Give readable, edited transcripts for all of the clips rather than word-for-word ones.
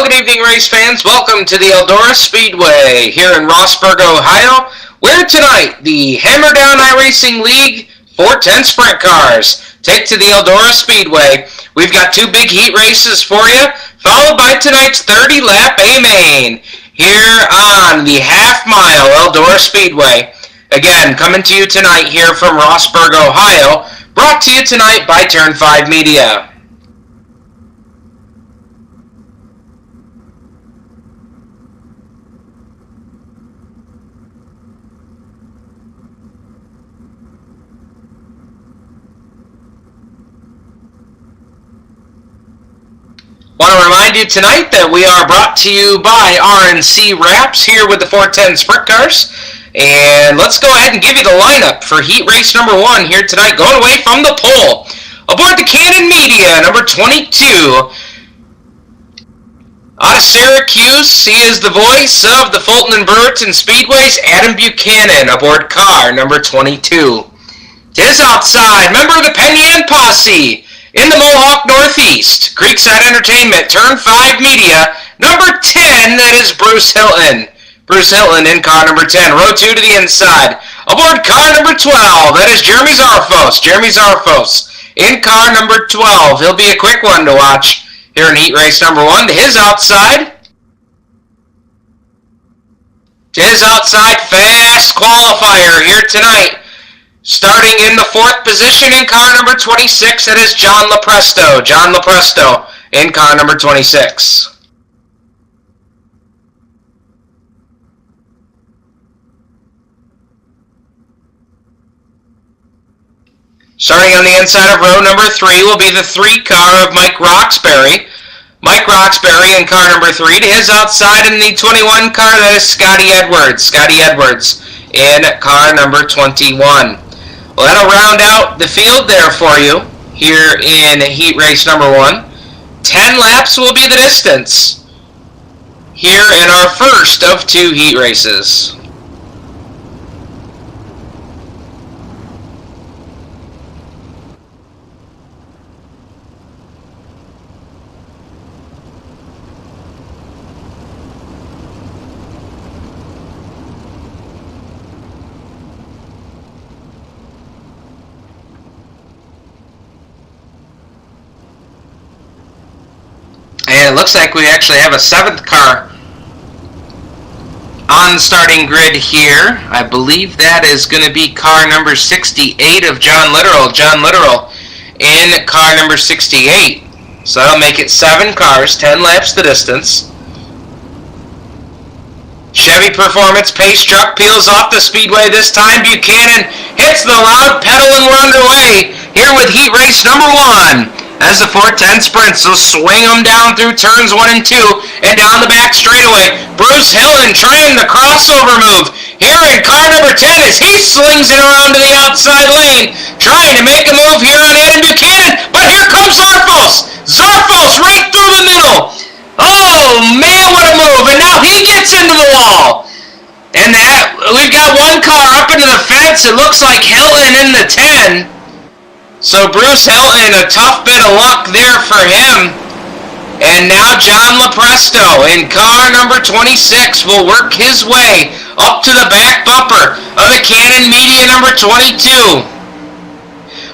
Well, good evening, race fans. Welcome to the Eldora Speedway here in Rossburg, Ohio, where tonight the Hammer Down iRacing League 410 Sprint Cars take to the Eldora Speedway. We've got two big heat races for you, followed by tonight's 30-lap A-Main here on the half-mile Eldora Speedway. Again, coming to you tonight here from Rossburg, Ohio, brought to you tonight by Turn 5 Media. Want to remind you tonight that we are brought to you by RNC Wraps here with the 410 Sprint Cars. And let's go ahead and give you the lineup for heat race number 1 here tonight, going away from the pole. Aboard the Canon Media, number 22. Out of Syracuse, he is the voice of the Fulton and Brewerton Speedways, Adam Buchanan, aboard car number 22. To his outside, member of the Penyan Posse, in the Mohawk Northeast, Creekside Entertainment, Turn 5 Media, number 10, that is Bruce Hilton. Bruce Hilton in car number 10, row 2 to the inside. Aboard car number 12, that is Jeremy Zarfos. Jeremy Zarfos in car number 12. He'll be a quick one to watch here in heat race number 1. To his outside, fast qualifier here tonight. Starting in the 4th position in car number 26, that is John Lopresto. John Lopresto in car number 26. Starting on the inside of row number 3 will be the 3 car of Mike Roxbury. Mike Roxbury in car number 3. To his outside in the 21 car, that is Scotty Edwards. Scotty Edwards in car number 21. Well, that'll round out the field there for you here in heat race number 1. 10 laps will be the distance here in our first of 2 heat races. And it looks like we actually have a 7th car on the starting grid here. I believe that is going to be car number 68 of John Littoral. John Littoral in car number 68. So that'll make it 7 cars, 10 laps the distance. Chevy Performance Pace Truck peels off the speedway this time. Buchanan hits the loud pedal and we're underway here with heat race number 1. As the 410 sprints, will swing them down through turns 1 and 2 and down the back straightaway. Bruce Hilton trying the crossover move here in car number 10 as he slings it around to the outside lane, trying to make a move here on Adam Buchanan, but here comes Zarfos. Zarfos right through the middle. Oh man, what a move, and now he gets into the wall. And that, we've got 1 car up into the fence. It looks like Hilton in the 10. So Bruce Hilton, a tough bit of luck there for him. And now John Lopresto in car number 26 will work his way up to the back bumper of the Canon Media number 22.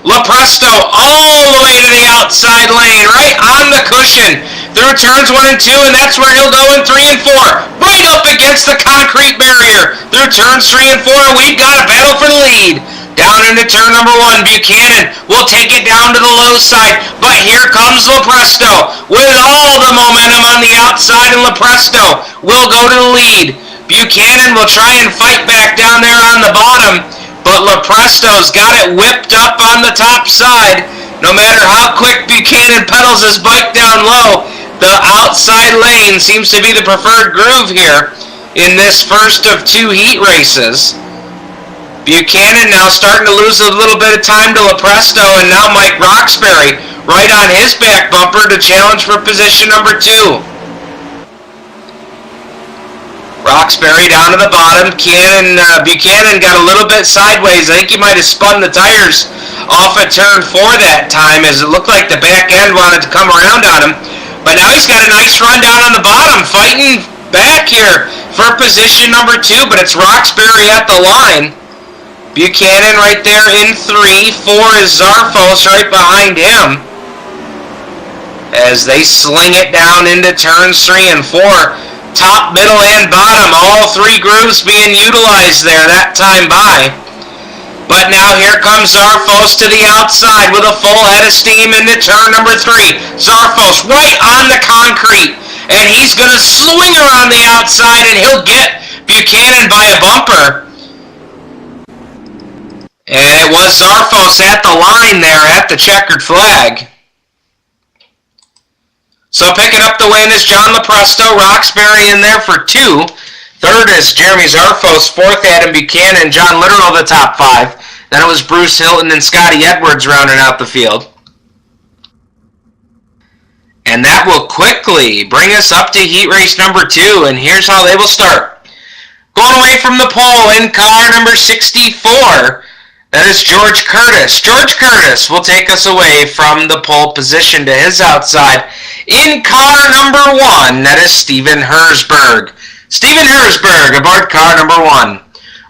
Lopresto all the way to the outside lane, right on the cushion through turns 1 and 2, and that's where he'll go in 3 and 4. Right up against the concrete barrier through turns 3 and 4, and we've got a battle for the lead. Down into turn number 1, Buchanan will take it down to the low side, but here comes Lopresto with all the momentum on the outside, and Lopresto will go to the lead. Buchanan will try and fight back down there on the bottom, but Lopresto's got it whipped up on the top side. No matter how quick Buchanan pedals his bike down low, the outside lane seems to be the preferred groove here in this first of 2 heat races. Buchanan now starting to lose a little bit of time to Lopresto, and now Mike Roxbury right on his back bumper to challenge for position number 2. Roxbury down to the bottom. Buchanan got a little bit sideways. I think he might have spun the tires off at turn 4 that time, as it looked like the back end wanted to come around on him. But now he's got a nice run down on the bottom, fighting back here for position number 2, but it's Roxbury at the line. Buchanan right there in 3. 4 is Zarfos right behind him, as they sling it down into turns 3 and 4. Top, middle, and bottom, all 3 grooves being utilized there that time by. But now here comes Zarfos to the outside with a full head of steam into turn number 3. Zarfos right on the concrete, and he's going to swing around the outside, and he'll get Buchanan by a bumper. And it was Zarfos at the line there at the checkered flag. So picking up the win is John Lepresto, Roxbury in there for 2. Third is Jeremy Zarfos. 4th, Adam Buchanan. John Litteral, the top 5. Then it was Bruce Hilton and Scotty Edwards rounding out the field. And that will quickly bring us up to heat race number 2. And here's how they will start. Going away from the pole in car number 64. That is George Curtis. George Curtis will take us away from the pole position to his outside. In car number 1, that is Stephen Hersberg. Stephen Hersberg aboard car number 1.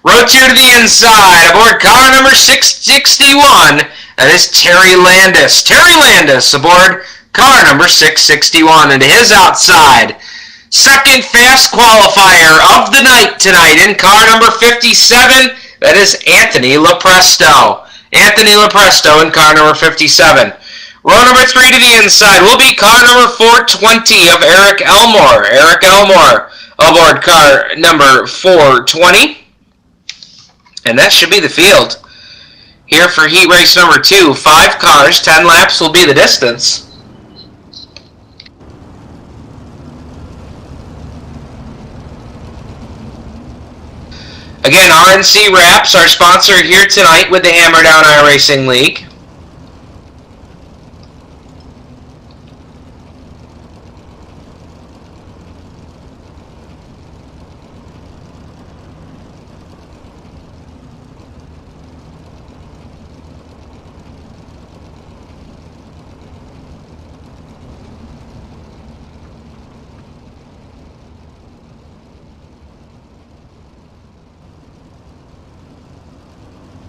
Row 2 to the inside aboard car number 661. That is Terry Landis. Terry Landis aboard car number 661 and to his outside. Second fast qualifier of the night tonight in car number 57. That is Anthony Lepresto. Anthony Lepresto in car number 57. Row number 3 to the inside will be car number 420 of Eric Elmore. Eric Elmore aboard car number 420. And that should be the field. Here for heat race number 2, 5 cars, 10 laps will be the distance. Again, RNC Wraps, our sponsor here tonight with the Hammer Down iRacing League.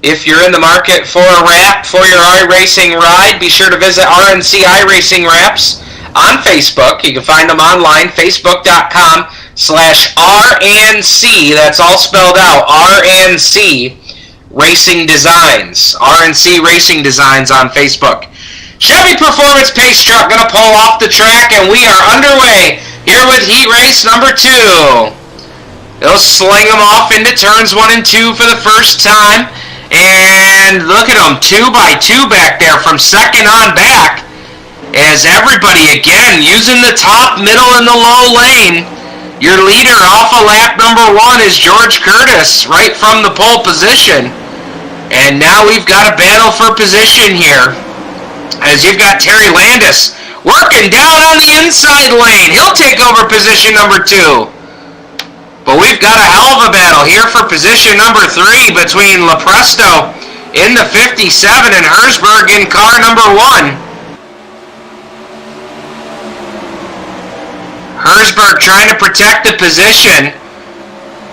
If you're in the market for a wrap for your iRacing ride, be sure to visit RNC iRacing Wraps on Facebook. You can find them online, facebook.com/RNC. That's all spelled out, RNC Racing Designs. RNC Racing Designs on Facebook. Chevy Performance Pace Truck going to pull off the track, and we are underway here with heat race number 2. They'll sling them off into turns 1 and 2 for the first time. And look at them, 2 by 2 back there from second on back, as everybody again using the top, middle, and the low lane. Your leader off of lap number 1 is George Curtis right from the pole position. And now we've got a battle for position here, as you've got Terry Landis working down on the inside lane. He'll take over position number 2. But we've got a hell of a battle here for position number 3 between Lepresto in the 57 and Hersberg in car number 1. Hersberg trying to protect the position,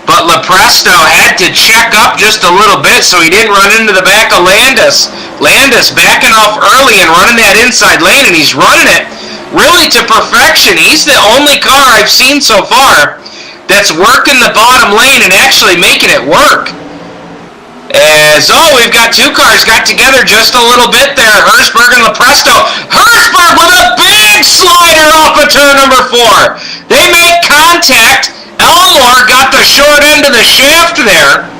but Lepresto had to check up just a little bit so he didn't run into the back of Landis. Landis backing off early and running that inside lane, and he's running it really to perfection. He's the only car I've seen so far that's working the bottom lane and actually making it work. As, we've got 2 cars got together just a little bit there, Hersberg and Lepresto. Hersberg with a big slider off of turn number 4. They make contact. Elmore got the short end of the shaft there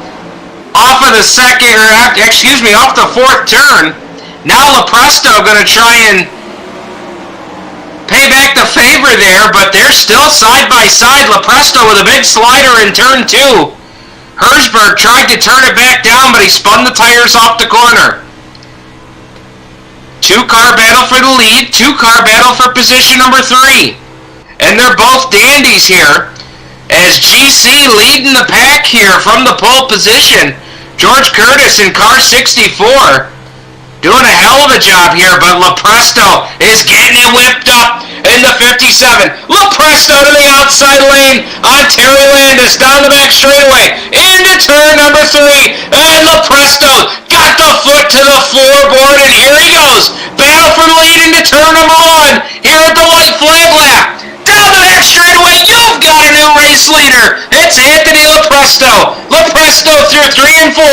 off of the off the 4th turn. Now Lepresto going to try and pay back the favor there, but they're still side by side. Lepresto with a big slider in turn 2. Hersberg tried to turn it back down, but he spun the tires off the corner. 2-car battle for the lead, 2-car battle for position number 3. And they're both dandies here, as GC leading the pack here from the pole position. George Curtis in car 64. doing a hell of a job here, but Lepresto is getting it whipped up in the 57. Lepresto to the outside lane on Terry Landis down the back straightaway into turn number 3, and Lepresto got the foot to the floorboard, and here he goes. Battle for the lead into turn number 1 here at the white flag lap. Down the back straightaway, you've got a new race leader. It's Anthony Lepresto. Lepresto through 3 and 4,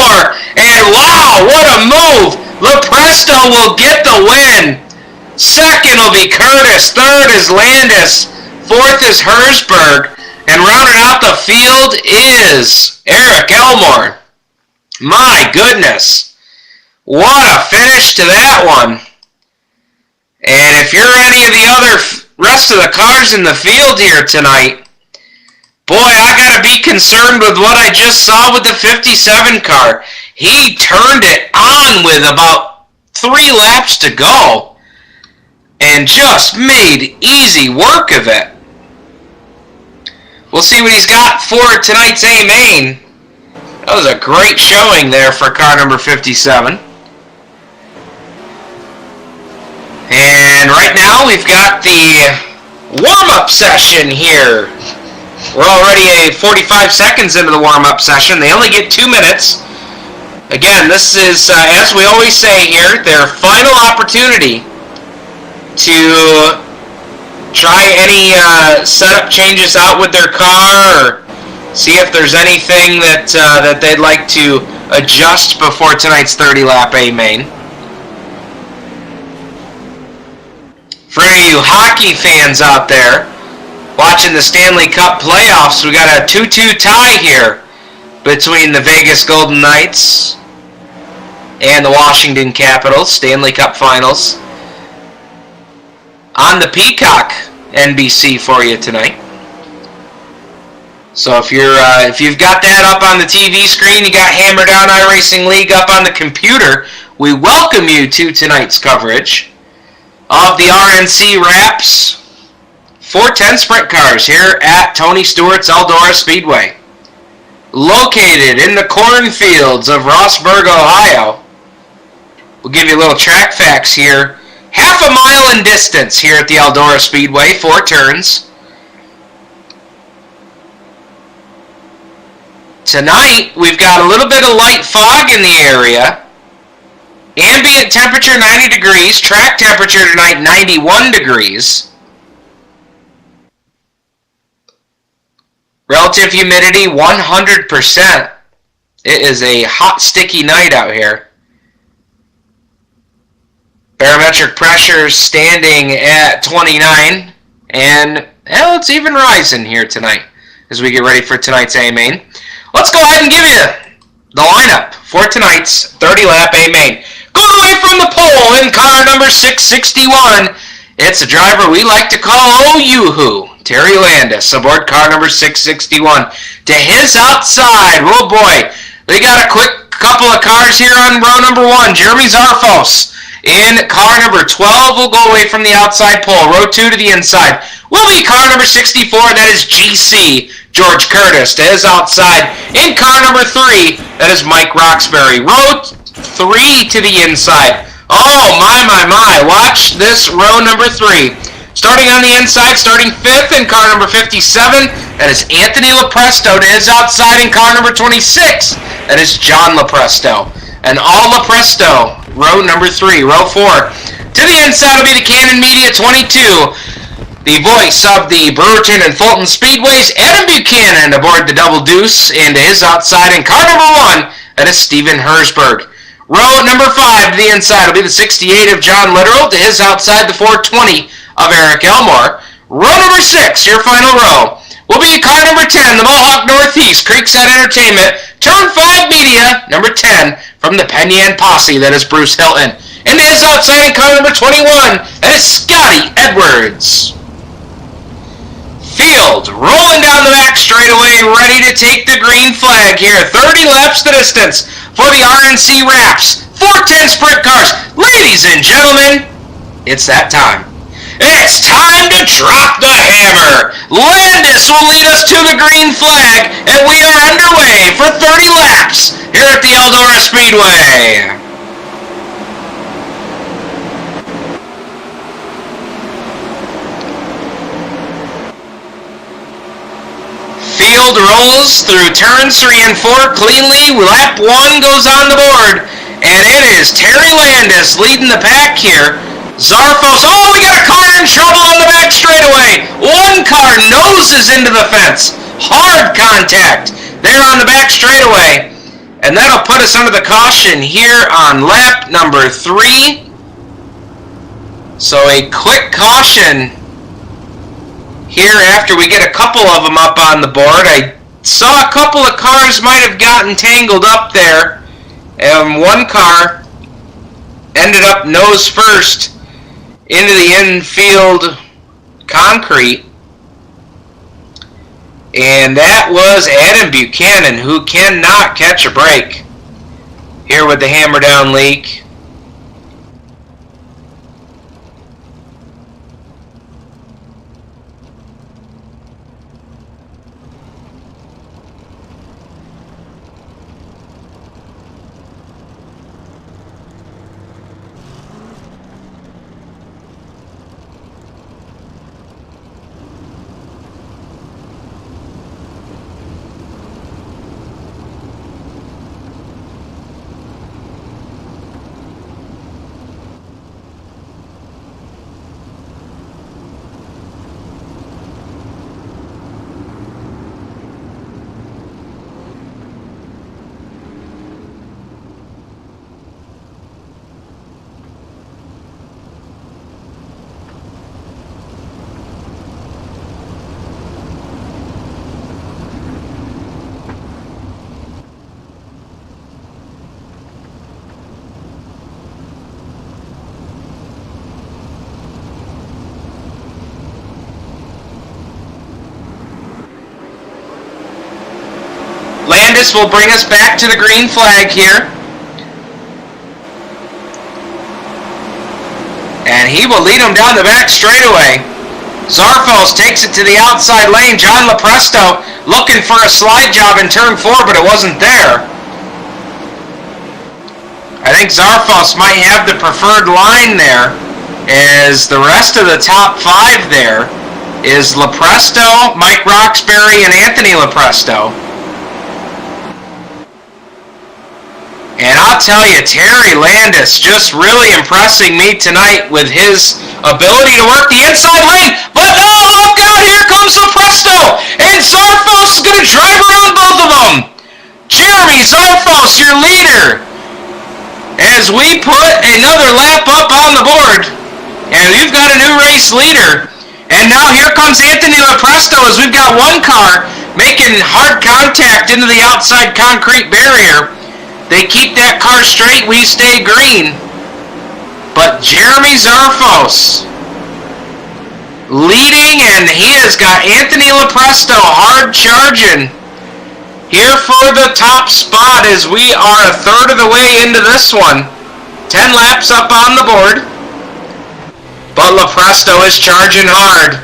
and wow, what a move. Lepresto will get the win. Second will be Curtis. Third is Landis. Fourth is Hersberg. And rounding out the field is Eric Elmore. My goodness. What a finish to that one. And if you're any of the other rest of the cars in the field here tonight, boy, I gotta be concerned with what I just saw with the 57 car. He turned it on with about 3 laps to go and just made easy work of it. We'll see what he's got for tonight's A main. That was a great showing there for car number 57. And right now we've got the warm-up session here. We're already 45 seconds into the warm-up session. They only get 2 minutes. Again, this is, as we always say here, their final opportunity to try any setup changes out with their car, or see if there's anything that they'd like to adjust before tonight's 30-lap A main. For any of you hockey fans out there watching the Stanley Cup playoffs, we got a 2-2 tie here between the Vegas Golden Knights and the Washington Capitals, Stanley Cup Finals, on the Peacock NBC for you tonight. So if you've got that up on the TV screen, you got Hammer Down iRacing League up on the computer, we welcome you to tonight's coverage of the RNC Wraps 410 Sprint Cars here at Tony Stewart's Eldora Speedway. Located in the cornfields of Rossburg, Ohio. We'll give you a little track facts here. Half a mile in distance here at the Eldora Speedway, 4 turns. Tonight, we've got a little bit of light fog in the area. Ambient temperature 90 degrees, track temperature tonight 91 degrees. Relative humidity 100%. It is a hot, sticky night out here. Barometric pressure standing at 29, and it's even rising here tonight as we get ready for tonight's A main. Let's go ahead and give you the lineup for tonight's 30-lap A main. Going away from the pole in car number 661, it's a driver we like to call Yoo-hoo, Terry Landis, aboard car number 661. To his outside, oh boy, they got a quick couple of cars here on row number 1. Jeremy Zarfos in car number 12 will go away from the outside pole. Row 2 to the inside will be car number 64, that is GC, George Curtis, to his outside. In car number 3, that is Mike Roxbury. Row 3 to the inside. Oh, my. Watch this row number 3. Starting on the inside, starting 5th in car number 57, that is Anthony Lepresto. To his outside in car number 26, that is John Lepresto. And all Lepresto, row number 3, row 4. To the inside will be the Canon Media 22. The voice of the Brewerton and Fulton Speedways, Adam Buchanan aboard the Double Deuce. And to his outside in car number 1, that is Steven Hersberg. Row number 5 to the inside will be the 68 of John Litteral. To his outside, the 420 of Eric Elmore. Row number 6, your final row, will be car number 10, the Mohawk Northeast Creekside Entertainment. Turn 5 Media, number 10, from the Penyan Posse, that is Bruce Hilton. And to his outside in car number 21, that is Scotty Edwards. Field rolling down the back straightaway, ready to take the green flag here. 30 laps the distance for the RNC Wraps 410 Sprint Cars. Ladies and gentlemen, it's that time. It's time to drop the hammer. Landis will lead us to the green flag, and we are underway for 30 laps here at the Eldora Speedway. field rolls through turns 3 and 4 cleanly. Lap 1 goes on the board, and it is Terry Landis leading the pack here. Zarfos, oh, we got a car in trouble on the back straightaway. One car noses into the fence. Hard contact there on the back straightaway. And that'll put us under the caution here on lap number 3. So a quick caution here after we get a couple of them up on the board. I saw a couple of cars might have gotten tangled up there, and one car ended up nose first into the infield concrete, and that was Adam Buchanan, who cannot catch a break here with the hammer down leak. Landis will bring us back to the green flag here. And he will lead him down the back straightaway. Zarfos takes it to the outside lane. John Lepresto looking for a slide job in turn 4, but it wasn't there. I think Zarfos might have the preferred line there, as the rest of the top 5 there is Lepresto, Mike Roxbury, and Anthony Lepresto. And I'll tell you, Terry Landis just really impressing me tonight with his ability to work the inside lane. But no, look out, here comes Lepresto. And Zarfos is going to drive around both of them. Jeremy Zarfos, your leader. As we put another lap up on the board. And we've got a new race leader. And now here comes Anthony Lepresto as we've got one car making hard contact into the outside concrete barrier. They keep that car straight, we stay green. But Jeremy Zarfos leading, and he has got Anthony Lepresto hard charging here for the top spot as we are a third of the way into this one. 10 laps up on the board. But Lepresto is charging hard.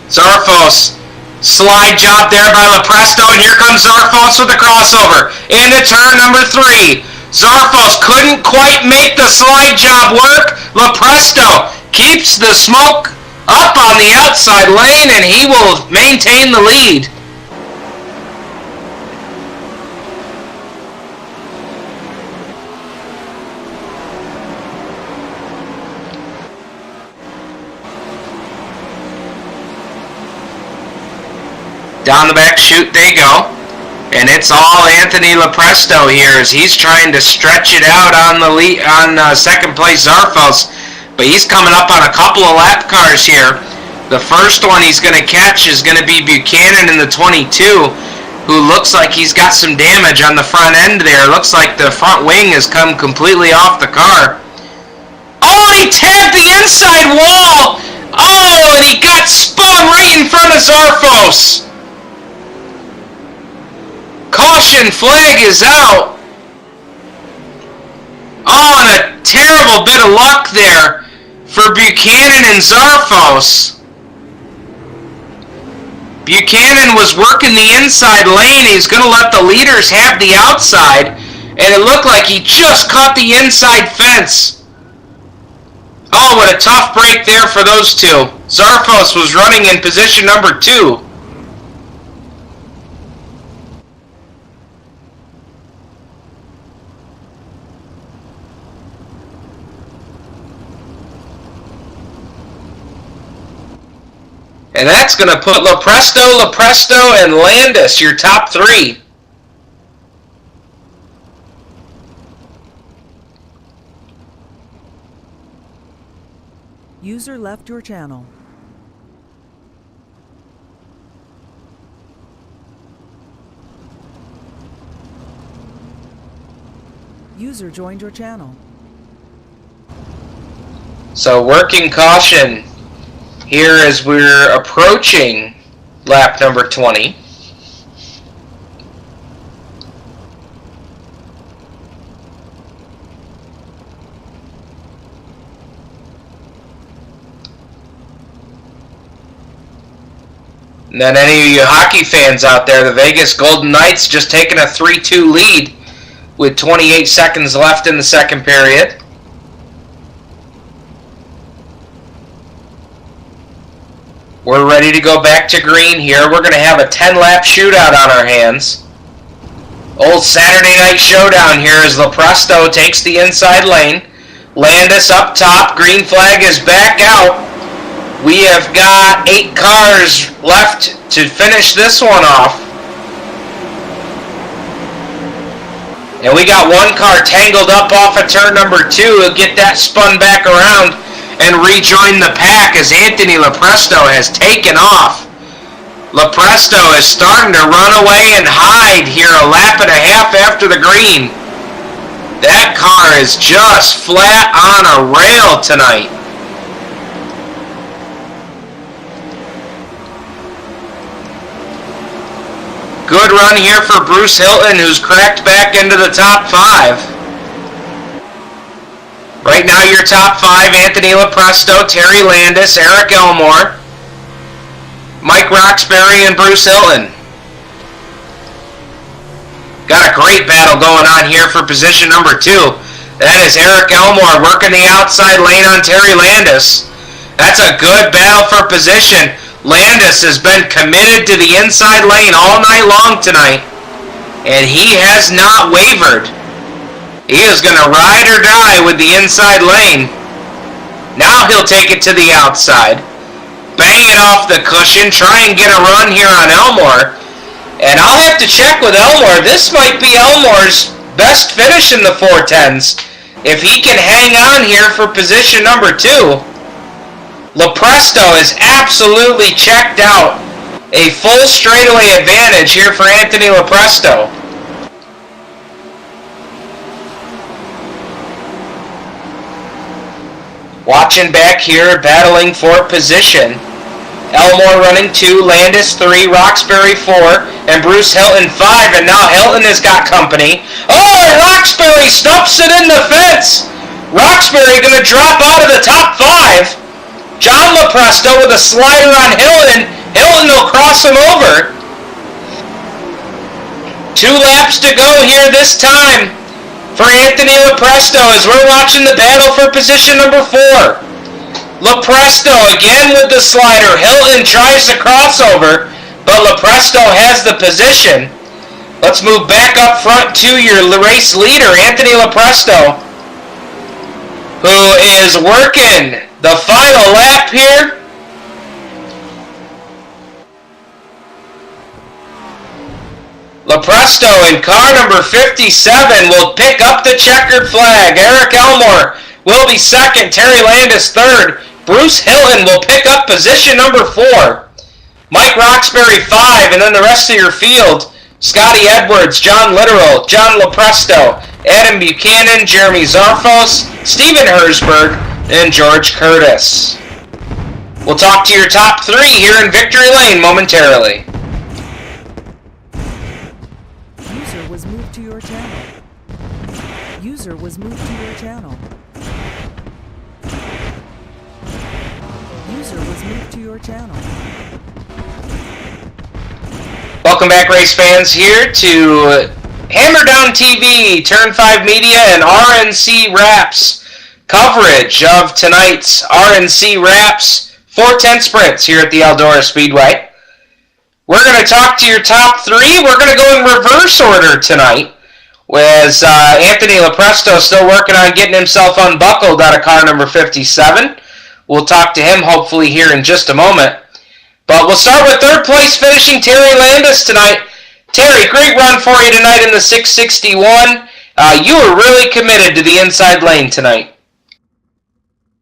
Zarfos, slide job there by Lepresto, and here comes Zarfos with the crossover into turn number 3. Zarfos couldn't quite make the slide job work. Lepresto keeps the smoke up on the outside lane, and he will maintain the lead. Down the back chute they go, and it's all Anthony Lepresto here as he's trying to stretch it out on the lead, on second place Zarfos, but he's coming up on a couple of lap cars here. The first one he's going to catch is going to be Buchanan in the 22, who looks like he's got some damage on the front end there. Looks like the front wing has come completely off the car. Oh, he tapped the inside wall! Oh, and he got spun right in front of Zarfos. Caution flag is out. Oh, and a terrible bit of luck there for Buchanan and Zarfos. Buchanan was working the inside lane. He's going to let the leaders have the outside, and it looked like he just caught the inside fence. Oh, what a tough break there for those two. Zarfos was running in position number 2. And that's going to put Lepresto, and Landis, your top 3. User left your channel. User joined your channel. So working caution here as we're approaching lap number 20. And then any of you hockey fans out there, the Vegas Golden Knights just taking a 3-2 lead with 28 seconds left in the second period. We're ready to go back to green here. We're going to have a 10-lap shootout on our hands. Old Saturday night showdown here as Lepresto takes the inside lane. Landis up top. Green flag is back out. We have got 8 cars left to finish this one off. And we got 1 car tangled up off of turn number 2. We'll get that spun back around and rejoin the pack as Anthony Lepresto has taken off. Lepresto is starting to run away and hide here a lap and a half after the green. That car is just flat on a rail tonight. Good run here for Bruce Hilton, who's cracked back into the top 5. Right now your top 5, Anthony Lepresto, Terry Landis, Eric Elmore, Mike Roxbury, and Bruce Hilton. Got a great battle going on here for position number 2. That is Eric Elmore working the outside lane on Terry Landis. That's a good battle for position. Landis has been committed to the inside lane all night long tonight, and he has not wavered. He is going to ride or die with the inside lane. Now he'll take it to the outside, bang it off the cushion, try and get a run here on Elmore. And I'll have to check with Elmore. This might be Elmore's best finish in the 410s. If he can hang on here for position number 2. Lepresto is absolutely checked out. A full straightaway advantage here for Anthony Lepresto. Watching back here, battling for position. Elmore running 2, Landis 3, Roxbury 4, and Bruce Hilton 5, and now Hilton has got company. Oh, and Roxbury stuffs it in the fence! Roxbury going to drop out of the top 5. John Lepresto with a slider on Hilton. Hilton will cross him over. 2 laps to go here this time for Anthony Lepresto as we're watching the battle for position number 4. Lepresto again with the slider. Hilton tries to crossover, but Lepresto has the position. Let's move back up front to your race leader, Anthony Lepresto, who is working the final lap here. Lepresto in car number 57 will pick up the checkered flag. Eric Elmore will be second. Terry Landis third. Bruce Hilton will pick up position number 4. Mike Roxbury 5, and then the rest of your field: Scotty Edwards, John Littoral, John Lepresto, Adam Buchanan, Jeremy Zarfos, Steven Hersberg, and George Curtis. We'll talk to your top 3 here in Victory Lane momentarily. User was moved to your channel. User was moved to your channel. User was moved to your channel. Welcome back, race fans, here to Hammer Down TV, Turn 5 Media, and RNC Wraps coverage of tonight's RNC Wraps 410 sprints here at the Eldora Speedway. We're going to talk to your top three. We're going to go in reverse order tonight, with Anthony Lepresto still working on getting himself unbuckled out of car number 57. We'll talk to him hopefully here in just a moment. But we'll start with third place finishing Terry Landis tonight. Terry, great run for you tonight in the 661. You were really committed to the inside lane tonight.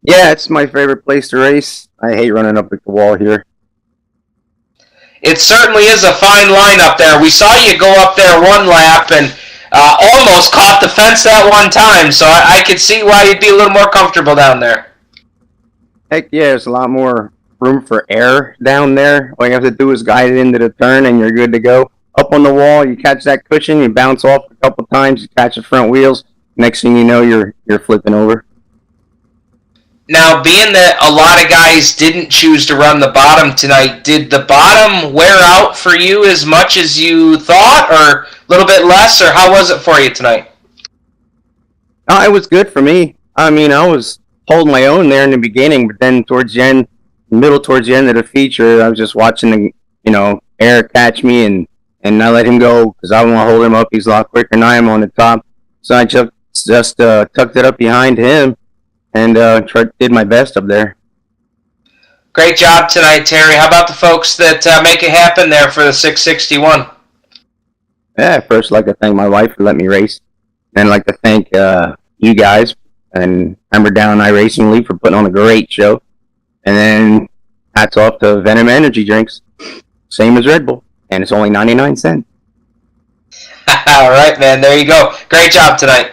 Yeah, it's my favorite place to race. I hate running up at the wall here. It certainly is a fine line up there. We saw you go up there one lap and almost caught the fence that one time, so I could see why you'd be a little more comfortable down there. Heck yeah, there's a lot more room for air down there. All you have to do is guide it into the turn and you're good to go. Up on the wall, you catch that cushion, you bounce off a couple times, you catch the front wheels. Next thing you know, you're flipping over. Now, being that a lot of guys didn't choose to run the bottom tonight, did the bottom wear out for you as much as you thought, or a little bit less, or how was it for you tonight? It was good for me. I mean, I was holding my own there in the beginning, but then towards the end of the feature, I was just watching the, air catch me and not let him go because I want to hold him up. He's a lot quicker than I am on the top. So I just tucked it up behind him and did my best up there. Great job tonight, Terry. How about the folks that make it happen there for the 661? Yeah, first I'd like to thank my wife for letting me race. And I'd like to thank you guys and Member Down IRacing League for putting on a great show. And then hats off to Venom Energy Drinks. Same as Red Bull. And it's only 99 cents. All right, man. There you go. Great job tonight.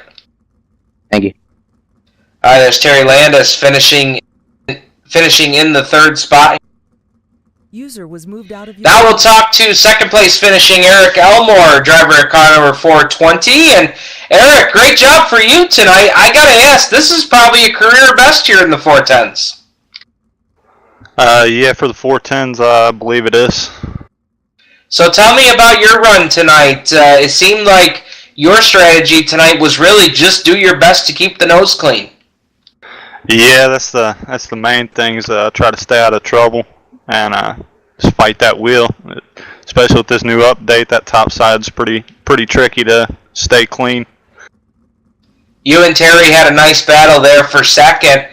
Thank you. All right, there's Terry Landis finishing in the third spot. User was moved out of your Now we'll talk to second place finishing Eric Elmore, driver of car number 420. And Eric, great job for you tonight. I got to ask, this is probably a career best here in the 410s. Yeah, for the 410s, I believe it is. So tell me about your run tonight. It seemed like your strategy tonight was really just do your best to keep the nose clean. Yeah, that's the main thing is try to stay out of trouble and just fight that wheel. Especially with this new update, that top side's pretty tricky to stay clean. You and Terry had a nice battle there for second.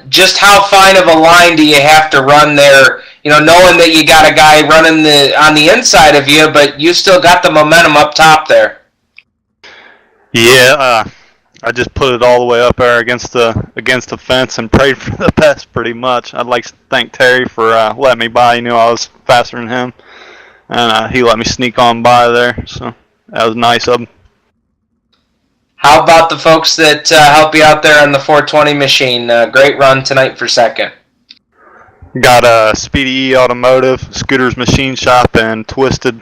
Just how fine of a line do you have to run there? Knowing that you got a guy running on the inside of you, but you still got the momentum up top there. Yeah, I just put it all the way up there against the fence and prayed for the best, pretty much. I'd like to thank Terry for letting me by. He knew I was faster than him, and he let me sneak on by there. So that was nice of him. How about the folks that help you out there on the 420 machine? Great run tonight for second. Got Speedy E Automotive, Scooter's Machine Shop, and Twisted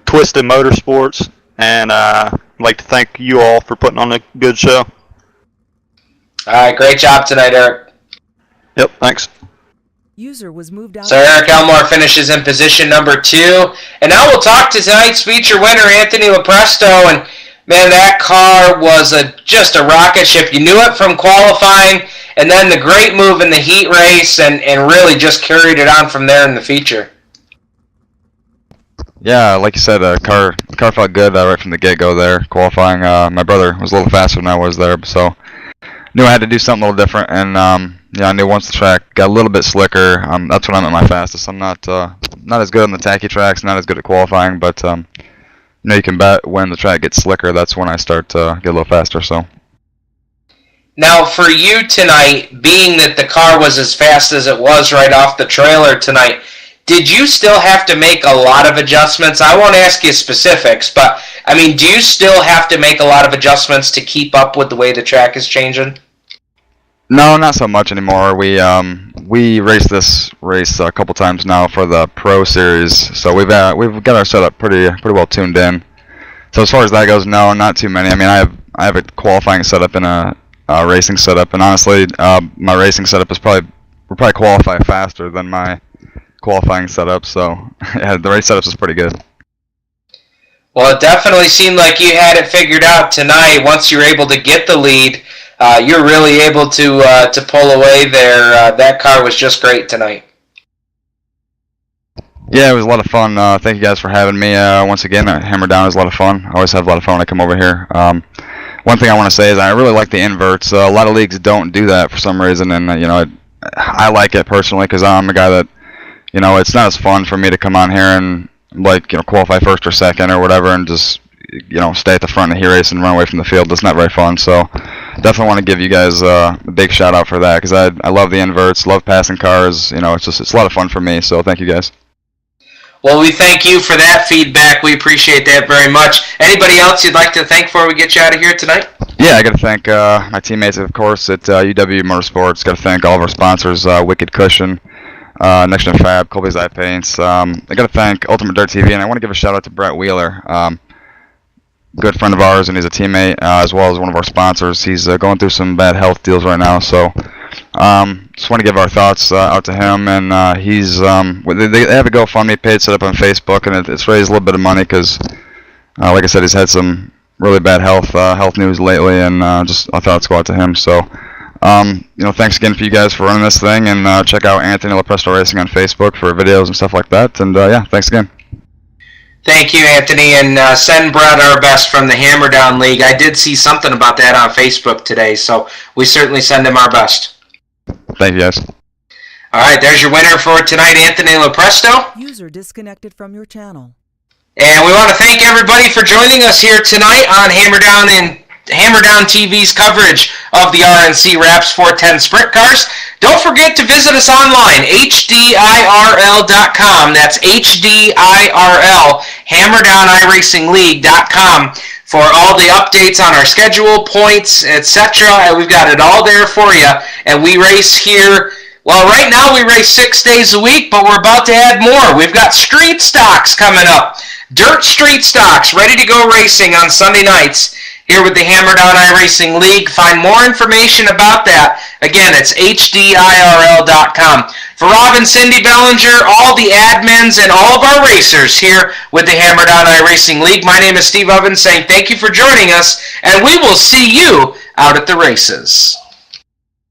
Motorsports. And I'd like to thank you all for putting on a good show. All right, great job tonight, Eric. Yep, thanks. User was moved out. So Eric Elmore finishes in position number 2. And now we'll talk to tonight's feature winner, Anthony Lepresto. And man, that car was just a rocket ship. You knew it from qualifying, and then the great move in the heat race, and really just carried it on from there in the feature. Yeah, like you said, car felt good right from the get-go there, qualifying. My brother was a little faster than I was there, so knew I had to do something a little different, and I knew once the track got a little bit slicker, that's when I'm at my fastest. I'm not as good on the tacky tracks, not as good at qualifying, but you can bet when the track gets slicker, that's when I start to get a little faster. So. Now, for you tonight, being that the car was as fast as it was right off the trailer tonight, did you still have to make a lot of adjustments? I won't ask you specifics, but, do you still have to make a lot of adjustments to keep up with the way the track is changing? No, not so much anymore. We raced this race a couple times now for the Pro Series, so we've got our setup pretty well tuned in. So as far as that goes, no, not too many. I have a qualifying setup and a racing setup, and honestly, my racing setup will probably qualify faster than my qualifying setup. So yeah, the race setup is pretty good. Well, it definitely seemed like you had it figured out tonight once you were able to get the lead. you're really able to pull away there. That car was just great tonight. Yeah, it was a lot of fun. Thank you guys for having me once again. Hammer Down is a lot of fun. I always have a lot of fun when I come over here. One thing I want to say is I really like the inverts. A lot of leagues don't do that for some reason, and I like it personally because I'm a guy that it's not as fun for me to come on here and qualify first or second or whatever and just stay at the front of the heat race and run away from the field. That's not very fun. So definitely want to give you guys a big shout out for that because I love the inverts, love passing cars. It's a lot of fun for me. So thank you guys. Well, we thank you for that feedback. We appreciate that very much. Anybody else you'd like to thank before we get you out of here tonight? Yeah, I got to thank my teammates, of course, at UW Motorsports. Got to thank all of our sponsors, Wicked Cushion, Next Gen Fab, Colby's Eye Paints. I got to thank Ultimate Dirt TV, and I want to give a shout out to Brett Wheeler, good friend of ours, and he's a teammate as well as one of our sponsors. He's going through some bad health deals right now, so just want to give our thoughts out to him. And he's they have a GoFundMe page set up on Facebook, and it's raised a little bit of money because, like I said, he's had some really bad health news lately, and just our thoughts go out to him. So. Thanks again for you guys for running this thing, and check out Anthony LaPresto Racing on Facebook for videos and stuff like that. And yeah, thanks again. Thank you, Anthony, and send Brett our best from the Hammer Down League. I did see something about that on Facebook today, so we certainly send him our best. Thank you, guys. All right, there's your winner for tonight, Anthony LaPresto. User disconnected from your channel. And we want to thank everybody for joining us here tonight on Hammer Down TV's coverage of the RNC Wraps 410 Sprint Cars. Don't forget to visit us online, HDIRL.com. That's HDIRL, HammerDownIRacingLeague.com, for all the updates on our schedule, points, etc. We've got it all there for you. And we race here. Well, right now we race 6 days a week, but we're about to add more. We've got street stocks coming up. Dirt street stocks ready to go racing on Sunday nights here with the Hammer Down iRacing League. Find more information about that. Again, it's HDIRL.com. For Rob and Cindy Bellinger, all the admins, and all of our racers here with the Hammer Down iRacing League, my name is Steve Ovens saying thank you for joining us, and we will see you out at the races.